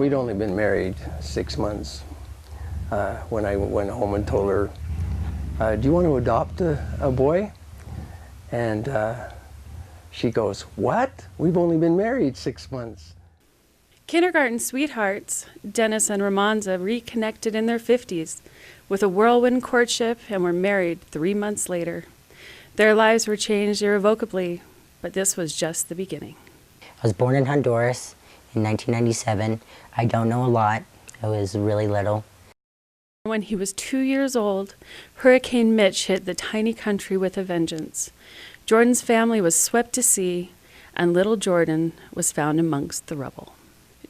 We'd only been married 6 months when I went home and told her, do you want to adopt a boy? And she goes, what? We've only been married 6 months. Kindergarten sweethearts, Dennis and Romanza, reconnected in their 50s with a whirlwind courtship and were married 3 months later. Their lives were changed irrevocably, but this was just the beginning. I was born in Honduras in 1997. I don't know a lot. I was really little. When he was 2 years old, Hurricane Mitch hit the tiny country with a vengeance. Jordan's family was swept to sea, and little Jordan was found amongst the rubble.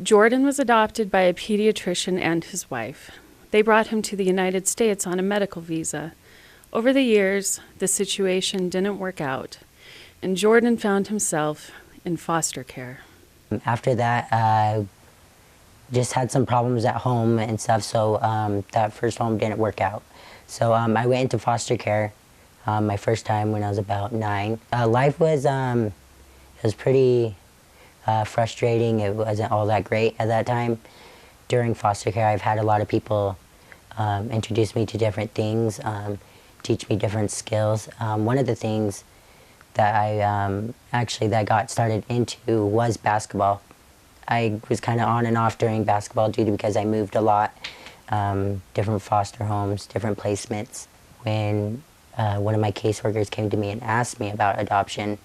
Jordan was adopted by a pediatrician and his wife. They brought him to the United States on a medical visa. Over the years, the situation didn't work out, and Jordan found himself in foster care. After that, I just had some problems at home and stuff, so that first home didn't work out. So I went into foster care my first time when I was about 9. Life was, it was pretty frustrating. It wasn't all that great at that time. During foster care, I've had a lot of people introduce me to different things, teach me different skills. One of the things that I got started into was basketball. I was kind of on and off during basketball because I moved a lot, different foster homes, different placements. When one of my caseworkers came to me and asked me about adoption,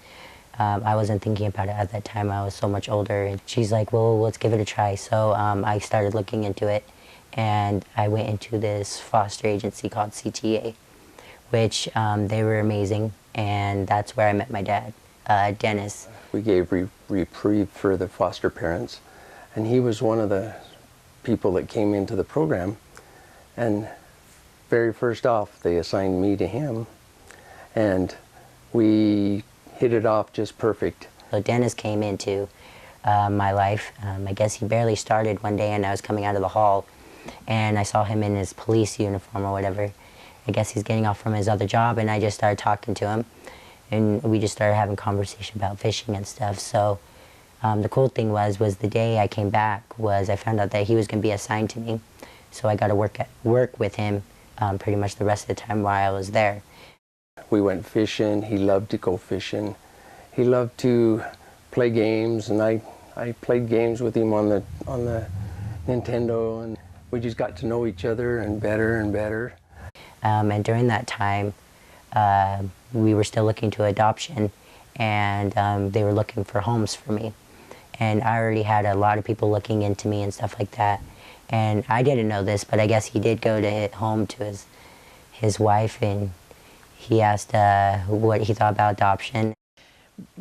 I wasn't thinking about it at that time. I was so much older, and she's like, well, let's give it a try. So I started looking into it, and I went into this foster agency called CTA, which they were amazing, and that's where I met my dad, Dennis. We gave reprieve for the foster parents, and he was one of the people that came into the program, and very first off they assigned me to him, and we hit it off just perfect. So Dennis came into my life. I guess he barely started one day, and I was coming out of the hall, and I saw him in his police uniform or whatever. I guess he's getting off from his other job, and I just started talking to him, and we just started having conversation about fishing and stuff. So the cool thing was the day I came back was I found out that he was going to be assigned to me. So I got to work with him pretty much the rest of the time while I was there. We went fishing. He loved to go fishing. He loved to play games, and I played games with him on the Nintendo, and we just got to know each other and better. And during that time, we were still looking to adoption, and they were looking for homes for me. And I already had a lot of people looking into me and stuff like that. And I didn't know this, but I guess he did go to home to his wife, and he asked what he thought about adoption.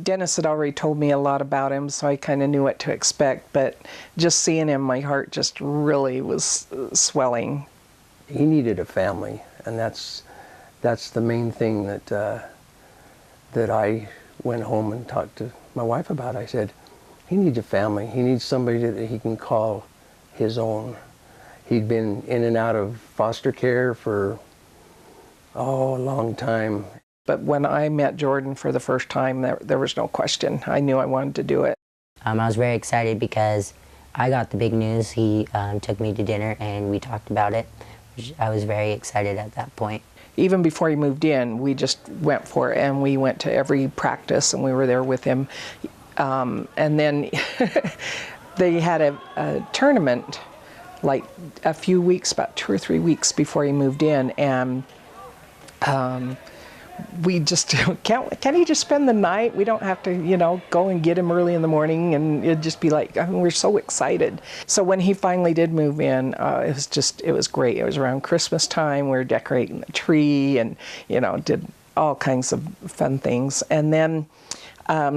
Dennis had already told me a lot about him, so I kind of knew what to expect, but just seeing him, my heart just really was swelling. He needed a family, and that's the main thing that I went home and talked to my wife about. I said, he needs a family. He needs somebody that he can call his own. He'd been in and out of foster care for a long time. But when I met Jordan for the first time, there was no question. I knew I wanted to do it. I was very excited because I got the big news. He took me to dinner and we talked about it. I was very excited at that point. Even before he moved in, we just went for it, and we went to every practice, and we were there with him. And then they had a tournament like a few weeks, about 2 or 3 weeks before he moved in, and we just, can't he just spend the night? We don't have to, go and get him early in the morning, and it'd just be like, we're so excited. So when he finally did move in, it was great. It was around Christmas time. We were decorating the tree and, did all kinds of fun things. And then,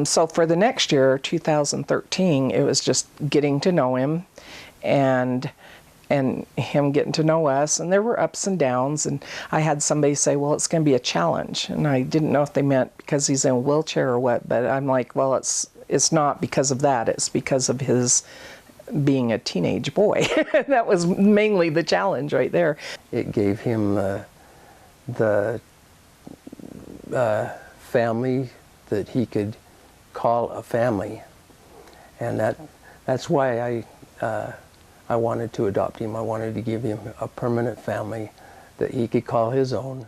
so for the next year, 2013, it was just getting to know him and him getting to know us, and there were ups and downs, and I had somebody say, well, it's going to be a challenge, and I didn't know if they meant because he's in a wheelchair or what, but I'm like, well, it's not because of that, it's because of his being a teenage boy. That was mainly the challenge right there. It gave him the family that he could call a family, and that's why I wanted to adopt him. I wanted to give him a permanent family that he could call his own.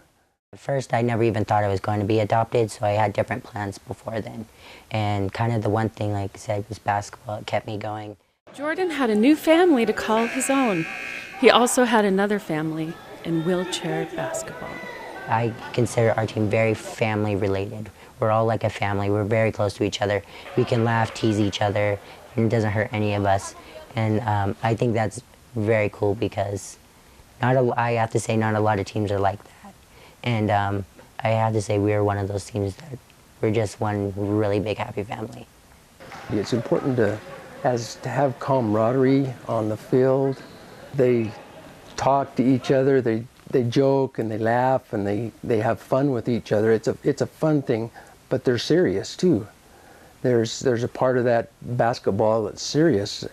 At first, I never even thought I was going to be adopted, so I had different plans before then. And kind of the one thing, like I said, was basketball. It kept me going. Jordan had a new family to call his own. He also had another family in wheelchair basketball. I consider our team very family related. We're all like a family. We're very close to each other. We can laugh, tease each other, and it doesn't hurt any of us. And I think that's very cool because I have to say not a lot of teams are like that. And I have to say we're one of those teams that we're just one really big happy family. It's important to have camaraderie on the field. They talk to each other, they joke and they laugh and they have fun with each other. It's a fun thing, but they're serious too. There's a part of that basketball that's serious.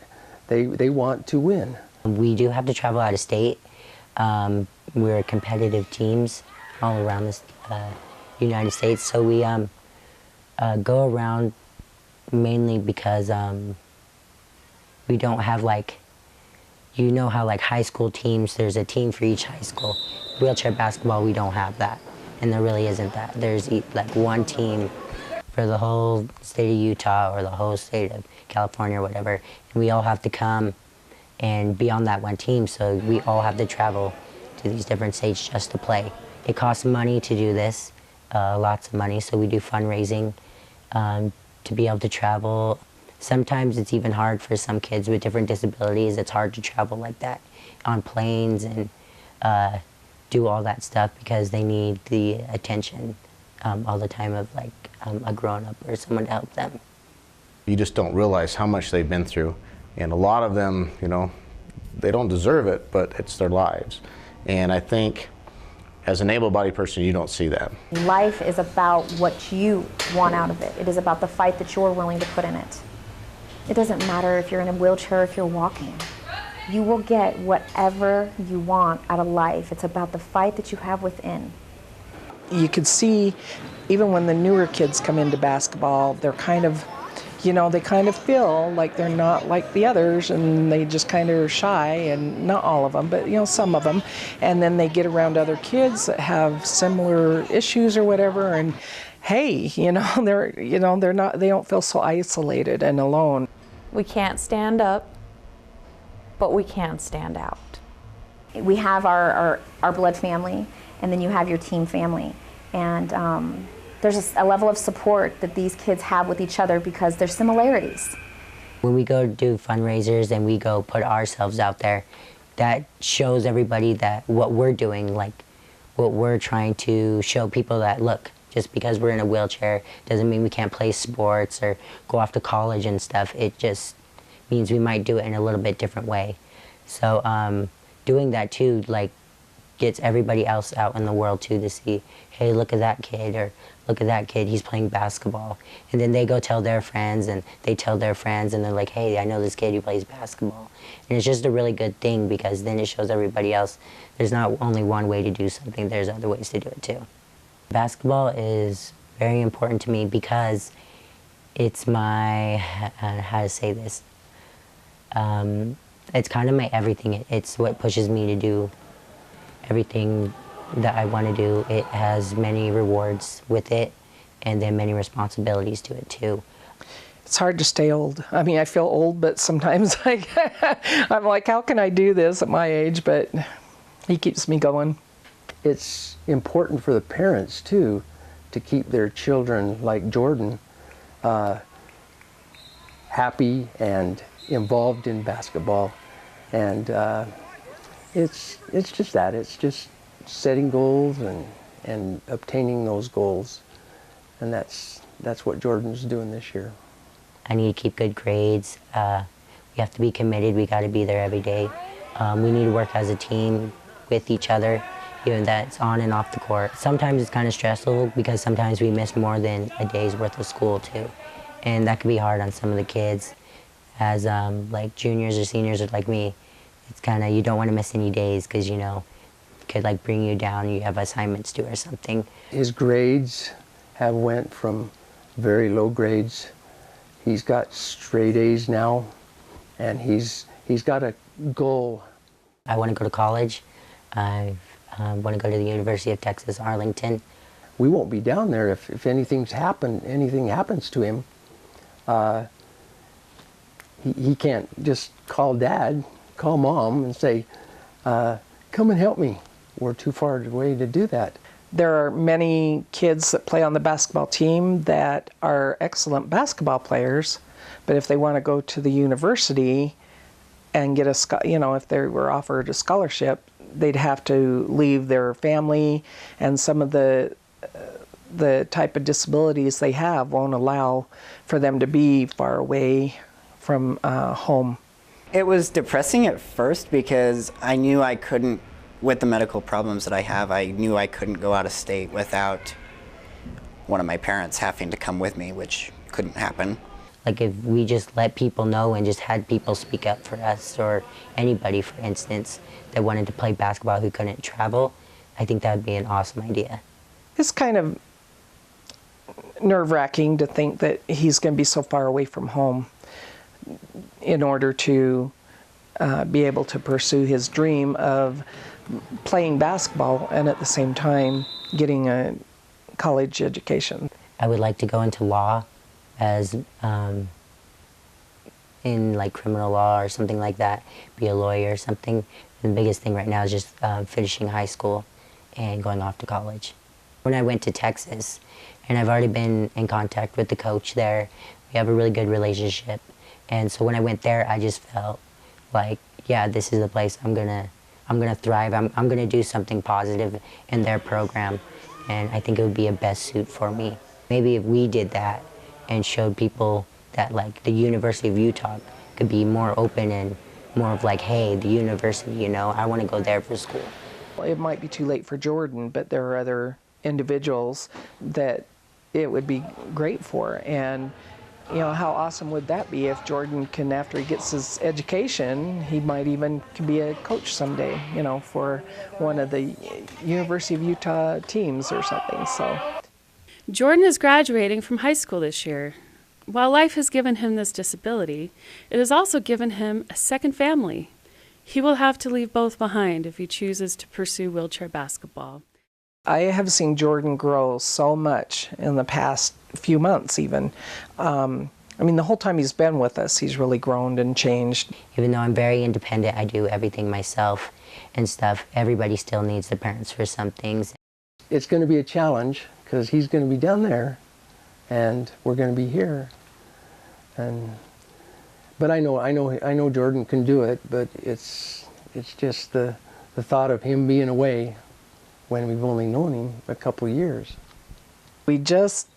They want to win. We do have to travel out of state. We're competitive teams all around the United States, so we go around mainly because we don't have like, you know how like high school teams, there's a team for each high school. Wheelchair basketball, we don't have that, and there really isn't that. There's like one team for the whole state of Utah or the whole state of California or whatever, and we all have to come and be on that one team, so we all have to travel to these different states just to play. It costs money to do this, lots of money, so we do fundraising to be able to travel. Sometimes it's even hard for some kids with different disabilities. It's hard to travel like that on planes and do all that stuff because they need the attention all the time of like a grown-up or someone to help them. You just don't realize how much they've been through. And a lot of them, you know, they don't deserve it, but it's their lives. And I think as an able-bodied person, you don't see that. Life is about what you want out of it. It is about the fight that you're willing to put in it. It doesn't matter if you're in a wheelchair or if you're walking. You will get whatever you want out of life. It's about the fight that you have within. You could see, even when the newer kids come into basketball, they're kind of, you know, they kind of feel like they're not like the others, and they just kind of are shy, and not all of them, but, you know, some of them. And then they get around other kids that have similar issues or whatever, and hey, you know, they don't feel so isolated and alone. We can't stand up, but we can stand out. We have our blood family, and then you have your team family. And there's a level of support that these kids have with each other because there's similarities. When we go do fundraisers and we go put ourselves out there, that shows everybody that what we're doing, like what we're trying to show people that, look, just because we're in a wheelchair doesn't mean we can't play sports or go off to college and stuff. It just means we might do it in a little bit different way. So doing that too, like, gets everybody else out in the world too to see, hey, look at that kid, or look at that kid, he's playing basketball. And then they go tell their friends, and they tell their friends, and they're like, hey, I know this kid who plays basketball. And it's just a really good thing because then it shows everybody else there's not only one way to do something, there's other ways to do it too. Basketball is very important to me because it's my, how to say this, it's kind of my everything. It's what pushes me to do everything that I want to do. It has many rewards with it, and then many responsibilities to it too. It's hard to stay old. I mean, I feel old, but sometimes I'm like, how can I do this at my age? But he keeps me going. It's important for the parents too to keep their children like Jordan happy and involved in basketball. And it's just that. It's just setting goals and obtaining those goals. And that's what Jordan's doing this year. I need to keep good grades. We have to be committed. We got to be there every day. We need to work as a team with each other, even that's on and off the court. Sometimes it's kind of stressful because sometimes we miss more than a day's worth of school too. And that can be hard on some of the kids. As like juniors or seniors or like me, it's kind of, you don't want to miss any days because, you know, it could like bring you down, you have assignments due or something. His grades have went from very low grades. He's got straight A's now, and he's got a goal? I want to go to college. I want to go to the University of Texas, Arlington. We won't be down there if anything happens to him. He can't just call Dad, call Mom and say, come and help me. We're too far away to do that. There are many kids that play on the basketball team that are excellent basketball players, but if they want to go to the university and get if they were offered a scholarship, they'd have to leave their family, and some of the type of disabilities they have won't allow for them to be far away from home. It was depressing at first because I knew I couldn't, with the medical problems that I have, I knew I couldn't go out of state without one of my parents having to come with me, which couldn't happen. Like if we just let people know and just had people speak up for us, or anybody, for instance, that wanted to play basketball who couldn't travel, I think that would be an awesome idea. It's kind of nerve-wracking to think that he's going to be so far away from home in order to be able to pursue his dream of playing basketball and at the same time getting a college education. I would like to go into law, as in like criminal law or something like that, be a lawyer or something. The biggest thing right now is just finishing high school and going off to college. When I went to Texas, and I've already been in contact with the coach there, we have a really good relationship. And so when I went there, I just felt like, yeah, this is the place I'm gonna thrive. I'm gonna do something positive in their program, and I think it would be a best suit for me. Maybe if we did that and showed people that like the University of Utah could be more open and more of like, hey, the university, I want to go there for school. It might be too late for Jordan, but there are other individuals that it would be great for. And how awesome would that be if Jordan can, after he gets his education, he might even can be a coach someday, for one of the University of Utah teams or something. So Jordan is graduating from high school this year. While life has given him this disability, it has also given him a second family. He will have to leave both behind if he chooses to pursue wheelchair basketball. I have seen Jordan grow so much in the past few months even. The whole time he's been with us, he's really grown and changed. Even though I'm very independent, I do everything myself and stuff, everybody still needs their parents for some things. It's going to be a challenge because he's going to be down there and we're going to be here. But I know Jordan can do it, but it's just the thought of him being away when we've only known him a couple years. We just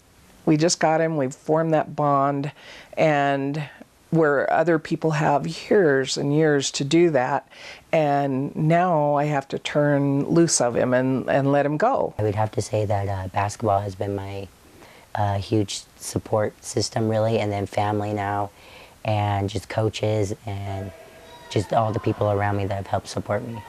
got him, we've formed that bond, and where other people have years and years to do that, and now I have to turn loose of him and let him go. I would have to say that basketball has been my huge support system, really, and then family now, and just coaches and just all the people around me that have helped support me.